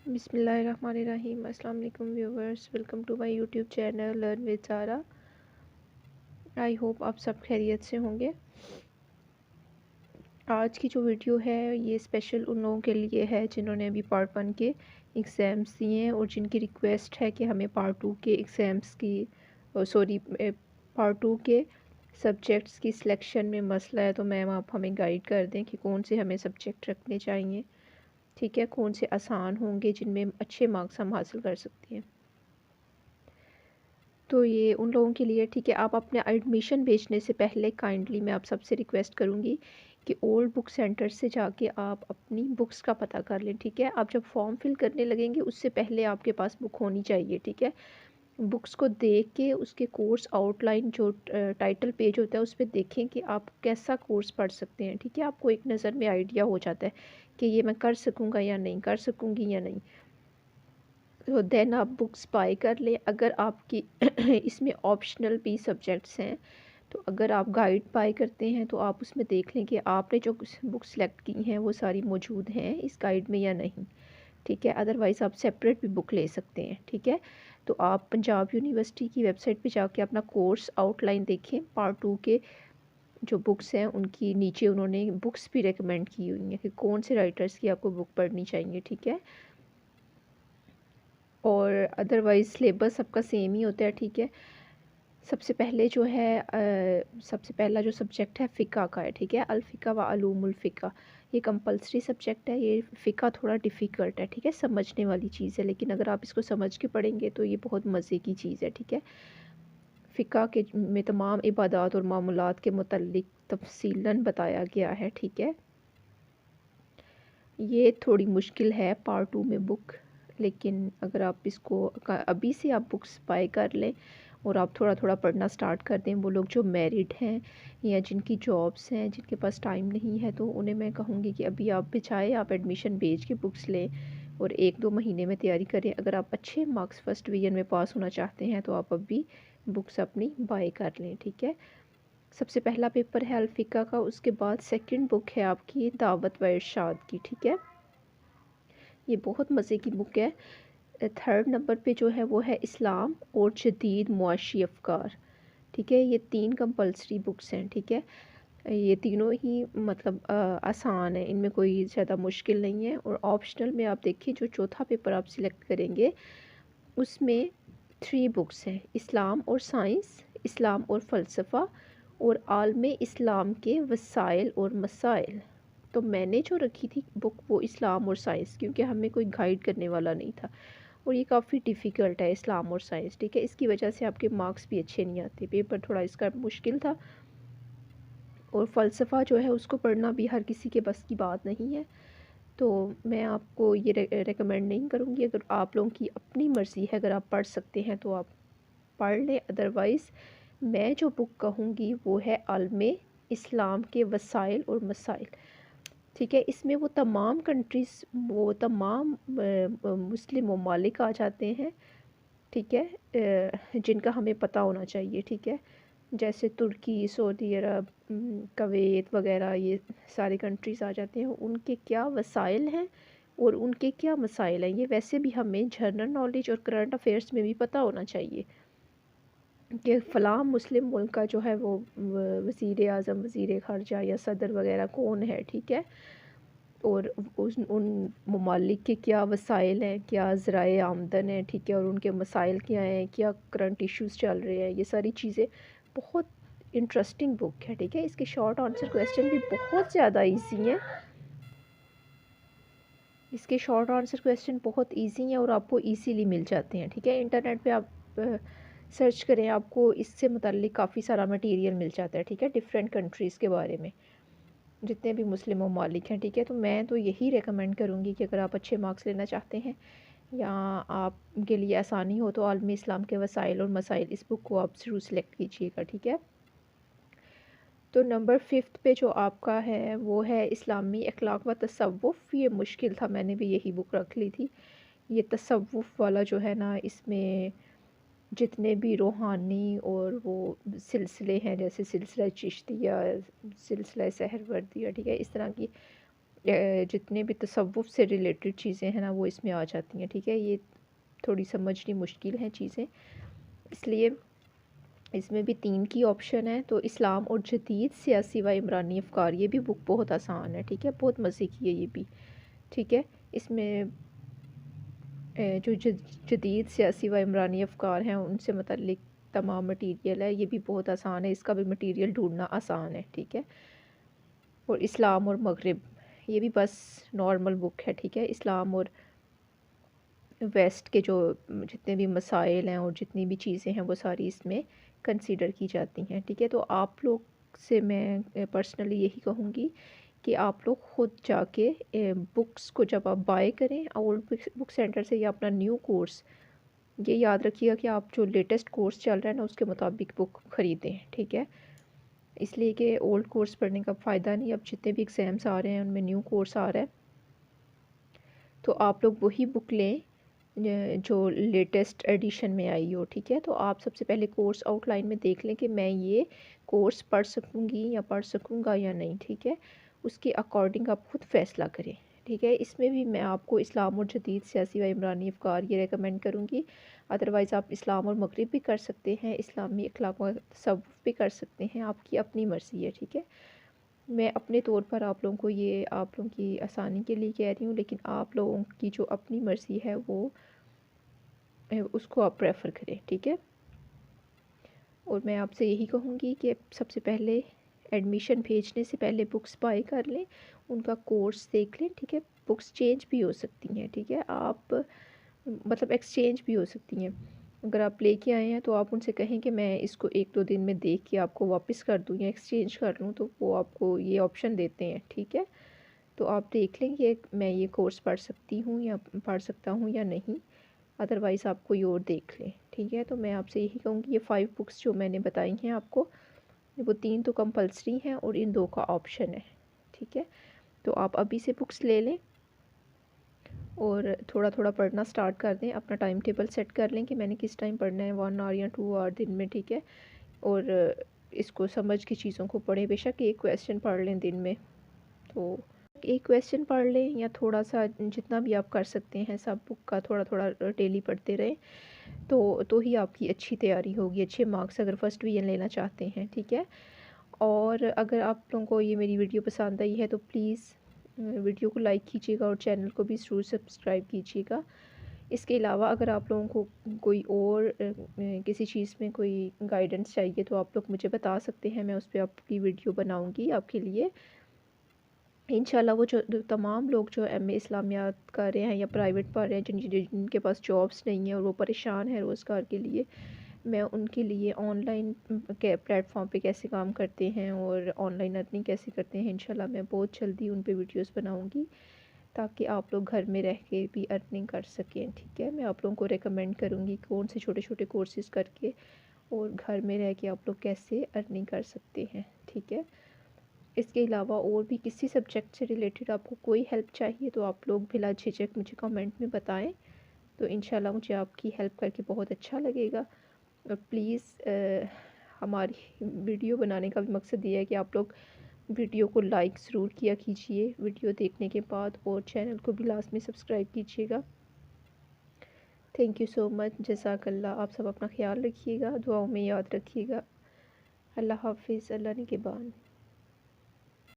बिस्मिल्लाहिर्रहमानिर्रहीम। अस्सलाम वालेकुम viewers, welcome to my YouTube channel learn with Zara. I hope आप सब खैरियत से होंगे। आज की जो वीडियो है ये स्पेशल उन लोगों के लिए है जिन्होंने अभी पार्ट 1 के एग्ज़ाम्स दिए हैं और जिनकी रिक्वेस्ट है कि हमें पार्ट 2 के एग्ज़ाम्स की पार्ट 2 के सब्जेक्ट्स की सिलेक्शन में मसला है, तो मैम आप हमें गाइड कर दें कि कौन से हमें सब्जेक्ट रखने चाहिए। ठीक है, कौन से आसान होंगे जिनमें अच्छे मार्क्स हम हासिल कर सकते हैं। तो ये उन लोगों के लिए ठीक है। आप अपने एडमिशन भेजने से पहले काइंडली मैं आप सबसे रिक्वेस्ट करूँगी कि ओल्ड बुक सेंटर से जाके आप अपनी बुक्स का पता कर लें। ठीक है, आप जब फॉर्म फिल करने लगेंगे उससे पहले आपके पास बुक होनी चाहिए। ठीक है, बुक्स को देख के उसके कोर्स आउटलाइन जो टाइटल पेज होता है उस पर देखें कि आप कैसा कोर्स पढ़ सकते हैं। ठीक है, आपको एक नज़र में आइडिया हो जाता है कि ये मैं कर सकूँगा या नहीं, कर सकूँगी या नहीं। तो देन आप बुक्स बाय कर लें। अगर आपकी इसमें ऑप्शनल भी सब्जेक्ट्स हैं, तो अगर आप गाइड बाय करते हैं तो आप उसमें देख लें कि आपने जो बुक सेलेक्ट की हैं वो सारी मौजूद हैं इस गाइड में या नहीं। ठीक है, अदरवाइज़ आप सेपरेट भी बुक ले सकते हैं। ठीक है, तो आप पंजाब यूनिवर्सिटी की वेबसाइट पे जाके अपना कोर्स आउटलाइन देखें। पार्ट 2 के जो बुक्स हैं उनकी नीचे उन्होंने बुक्स भी रिकमेंड की हुई हैं कि कौन से राइटर्स की आपको बुक पढ़नी चाहिए। ठीक है, और अदरवाइज़ सिलेबस सबका सेम ही होता है। ठीक है, सबसे पहले जो है सबसे पहला जो सब्जेक्ट है फ़िक़्ह का है। ठीक है, अल-फ़िक़्ह व अलूमुल फ़िक़्ह, ये कंपलसरी सब्जेक्ट है। ये फ़िक़्ह थोड़ा डिफ़िकल्ट है। ठीक है, समझने वाली चीज़ है, लेकिन अगर आप इसको समझ के पढ़ेंगे तो ये बहुत मज़े की चीज़ है। ठीक है, फ़िक़्ह के में तमाम इबादात और मामूलात के मुतल्लिक़ तफ़सीलन बताया गया है। ठीक है, ये थोड़ी मुश्किल है पार्ट 2 में बुक, लेकिन अगर आप इसको अभी से आप बुक्स बाय कर लें और आप थोड़ा थोड़ा पढ़ना स्टार्ट कर दें। वो लोग जो मैरिड हैं या जिनकी जॉब्स हैं, जिनके पास टाइम नहीं है, तो उन्हें मैं कहूँगी कि अभी आप बचाए आप एडमिशन भेज के बुक्स लें और 1-2 महीने में तैयारी करें। अगर आप अच्छे मार्क्स फर्स्ट डिवीज़न में पास होना चाहते हैं तो आप अभी बुक्स अपनी बाय कर लें। ठीक है, सबसे पहला पेपर है अल-फ़िक़्ह का, उसके बाद सेकंड बुक है आपकी दावत व इरशाद की। ठीक है, ये बहुत मज़े की बुक है। थर्ड नंबर पे जो है वो है इस्लाम और जदीद मुआशी अफ़कार। ठीक है, ये 3 कंपलसरी बुक्स हैं। ठीक है, ये तीनों ही मतलब आसान है, इनमें कोई ज़्यादा मुश्किल नहीं है। और ऑप्शनल में आप देखिए जो चौथा पेपर आप सिलेक्ट करेंगे उसमें 3 बुक्स हैं, इस्लाम और साइंस, इस्लाम और फ़लसफ़ा और आलमे इस्लाम के वसाइल और मसाइल। तो मैंने जो रखी थी बुक वो इस्लाम और साइंस, क्योंकि हमें कोई गाइड करने वाला नहीं था और ये काफ़ी डिफ़िकल्ट है इस्लाम और साइंस। ठीक है, इसकी वजह से आपके मार्क्स भी अच्छे नहीं आते, पेपर थोड़ा इसका मुश्किल था। और फ़लसफ़ा जो है उसको पढ़ना भी हर किसी के बस की बात नहीं है, तो मैं आपको ये रेकमेंड नहीं करूँगी। अगर आप लोगों की अपनी मर्ज़ी है, अगर आप पढ़ सकते हैं तो आप पढ़ लें। अदरवाइज़ मैं जो बुक कहूँगी वो है आलमे इस्लाम के वसाइल और मसाइल। ठीक है, इसमें वो तमाम कंट्रीज़, वो तमाम मुस्लिम ममालिक आ जाते हैं। ठीक है, जिनका हमें पता होना चाहिए। ठीक है, जैसे तुर्की, सऊदी अरब, कुवैत वगैरह, ये सारे कंट्रीज़ आ जाते हैं। उनके क्या वसाइल हैं और उनके क्या मसाइल हैं, ये वैसे भी हमें जनरल नॉलेज और करंट अफेयर्स में भी पता होना चाहिए कि फ़लाँ मुस्लिम मुल्क का जो है वो वज़ीर आज़म, वज़ीर ख़ारजा या सदर वगैरह कौन है। ठीक है, और उस उन ममालिक के क्या वसाइल हैं, क्या ज़राए आमदन है। ठीक है, और उनके मसाइल क्या हैं, क्या करंट इश्यूज़ चल रहे हैं, ये सारी चीज़ें। बहुत इंटरेस्टिंग बुक है। ठीक है, इसके शॉर्ट आंसर क्वेश्चन भी बहुत ज़्यादा इजी हैं। इसके शॉर्ट आंसर क्वेश्चन बहुत इजी हैं और आपको इजीली मिल जाते हैं। ठीक है, इंटरनेट पे आप सर्च करें, आपको इससे मुतल्लिक काफ़ी सारा मटेरियल मिल जाता है। ठीक है, डिफरेंट कंट्रीज़ के बारे में, जितने भी मुस्लिम ममालिक हैं। ठीक है, तो मैं तो यही रेकमेंड करूँगी कि अगर आप अच्छे मार्क्स लेना चाहते हैं या आपके लिए आसानी हो तो आलमी इस्लाम के वसाइल और मसाइल, इस बुक को आप ज़रूर सेलेक्ट कीजिएगा। ठीक है, तो नंबर 5 पे जो आपका है वो है इस्लामी अखलाक व तसव्वुफ़। ये मुश्किल था, मैंने भी यही बुक रख ली थी। ये तसव्वुफ़ वाला जो है ना, इसमें जितने भी रूहानी और वो सिलसिले हैं, जैसे सिलसिला चिश्तिया, सिलसिला सहरवर्दिया, ठीक है, इस तरह की जितने भी तसव्वुफ़ से रिलेटेड चीज़ें हैं ना वो इसमें आ जाती हैं, ठीक है। ये थोड़ी समझनी मुश्किल हैं चीज़ें, इसलिए इसमें भी 3 की ऑप्शन है। तो इस्लाम और जदीद सियासी व इमरानी अफ़कार, ये भी बुक बहुत आसान है, ठीक है, बहुत मज़े की है ये भी, ठीक है। इसमें जो जदीद सियासी व इमरानी अफ़कार हैं उनसे मतल्लिक़ तमाम मटीरियल है, ये भी बहुत आसान है, इसका भी मटीरियल ढूँढना आसान है, ठीक है। और इस्लाम और मग़रिब, ये भी बस नॉर्मल बुक है, ठीक है। इस्लाम और वेस्ट के जो जितने भी मसाइल हैं और जितनी भी चीज़ें हैं वो सारी इसमें कंसीडर की जाती हैं, ठीक है। तो आप लोग से मैं पर्सनली यही कहूँगी कि आप लोग ख़ुद जाके बुक्स को जब आप बाय करें ओल्ड बुक सेंटर से या अपना न्यू कोर्स, ये याद रखिएगा कि आप जो लेटेस्ट कोर्स चल रहा है ना उसके मुताबिक बुक ख़रीदें, ठीक है। इसलिए कि ओल्ड कोर्स पढ़ने का फ़ायदा नहीं, अब जितने भी एग्ज़ाम्स आ रहे हैं उनमें न्यू कोर्स आ रहा है, तो आप लोग वही बुक लें जो लेटेस्ट एडिशन में आई हो, ठीक है। तो आप सबसे पहले कोर्स आउटलाइन में देख लें कि मैं ये कोर्स पढ़ सकूँगी या पढ़ सकूँगा या नहीं, ठीक है। उसके अकॉर्डिंग आप खुद फ़ैसला करें, ठीक है। इसमें भी मैं आपको इस्लाम और जदीद सियासी व इमरानी अफ़कार ये रेकमेंड करूँगी। अदरवाइज़ आप इस्लाम और मग़रिब भी कर सकते हैं, इस्लामी अखलाक व तसव्वुफ़ भी कर सकते हैं, आपकी अपनी मर्ज़ी है, ठीक है। मैं अपने तौर पर आप लोगों को ये आप लोगों की आसानी के लिए कह रही हूँ, लेकिन आप लोगों की जो अपनी मर्ज़ी है वो उसको आप प्रेफर करें, ठीक है। और मैं आपसे यही कहूँगी कि सबसे पहले एडमिशन भेजने से पहले बुक्स बाय कर लें, उनका कोर्स देख लें, ठीक है। बुक्स चेंज भी हो सकती हैं, ठीक है। आप मतलब एक्सचेंज भी हो सकती हैं। अगर आप लेके आए हैं तो आप उनसे कहें कि मैं इसको 1-2 दिन में देख के आपको वापस कर दूँ या एक्सचेंज कर लूँ, तो वो आपको ये ऑप्शन देते हैं, ठीक है। तो आप देख लें कि मैं ये कोर्स पढ़ सकती हूँ या पढ़ सकता हूँ या नहीं, अदरवाइज़ आप कोई और देख लें, ठीक है। तो मैं आपसे यही कहूँगी ये 5 बुक्स जो मैंने बताई हैं आपको, वो 3 तो कंपल्सरी हैं और इन 2 का ऑप्शन है, ठीक है। तो आप अभी से बुक्स ले लें और थोड़ा-थोड़ा पढ़ना स्टार्ट कर दें, अपना टाइम टेबल सेट कर लें कि मैंने किस टाइम पढ़ना है, 1 आवर या 2 आवर दिन में, ठीक है। और इसको समझ के चीज़ों को पढ़ें, बेशक एक क्वेश्चन पढ़ लें दिन में, तो एक क्वेश्चन पढ़ लें या थोड़ा-सा जितना भी आप कर सकते हैं सब बुक का थोड़ा-थोड़ा डेली पढ़ते रहें, तो ही आपकी अच्छी तैयारी होगी, अच्छे मार्क्स अगर फर्स्ट डिवीज़न लेना चाहते हैं, ठीक है। और अगर आप लोगों को ये मेरी वीडियो पसंद आई है तो प्लीज़ वीडियो को लाइक कीजिएगा और चैनल को भी ज़रूर सब्सक्राइब कीजिएगा। इसके अलावा अगर आप लोगों को कोई और किसी चीज़ में कोई गाइडेंस चाहिए तो आप लोग मुझे बता सकते हैं, मैं उस पे आपकी वीडियो बनाऊँगी आपके लिए। इंशाल्लाह वो जो तमाम लोग जो एमए इस्लामियात कर रहे हैं या प्राइवेट पढ़ रहे हैं, जिनके पास जॉब्स नहीं है और वो परेशान हैं रोज़गार के लिए, मैं उनके लिए ऑनलाइन के प्लेटफॉर्म पे कैसे काम करते हैं और ऑनलाइन अर्निंग कैसे करते हैं, इंशाल्लाह मैं बहुत जल्दी उन पे वीडियोस बनाऊंगी ताकि आप लोग घर में रह के भी अर्निंग कर सकें, ठीक है। मैं आप लोगों को रेकमेंड करूँगी कौन से छोटे छोटे कोर्सेज़ करके और घर में रह के आप लोग कैसे अर्निंग कर सकते हैं, ठीक है। इसके अलावा और भी किसी सब्जेक्ट से रिलेटेड आपको कोई हेल्प चाहिए तो आप लोग बिला झिझक मुझे कमेंट में बताएं, तो इंशाल्लाह मुझे आपकी हेल्प करके बहुत अच्छा लगेगा। और प्लीज़ हमारी वीडियो बनाने का भी मकसद ये है कि आप लोग वीडियो को लाइक ज़रूर किया कीजिए वीडियो देखने के बाद, और चैनल को भी लाजमी सब्सक्राइब कीजिएगा। थैंक यू सो मच, जज़ाकल्लाह। आप सब अपना ख्याल रखिएगा, दुआओं में याद रखिएगा। अल्लाह हाफिज़, अल्लाह निगहबान।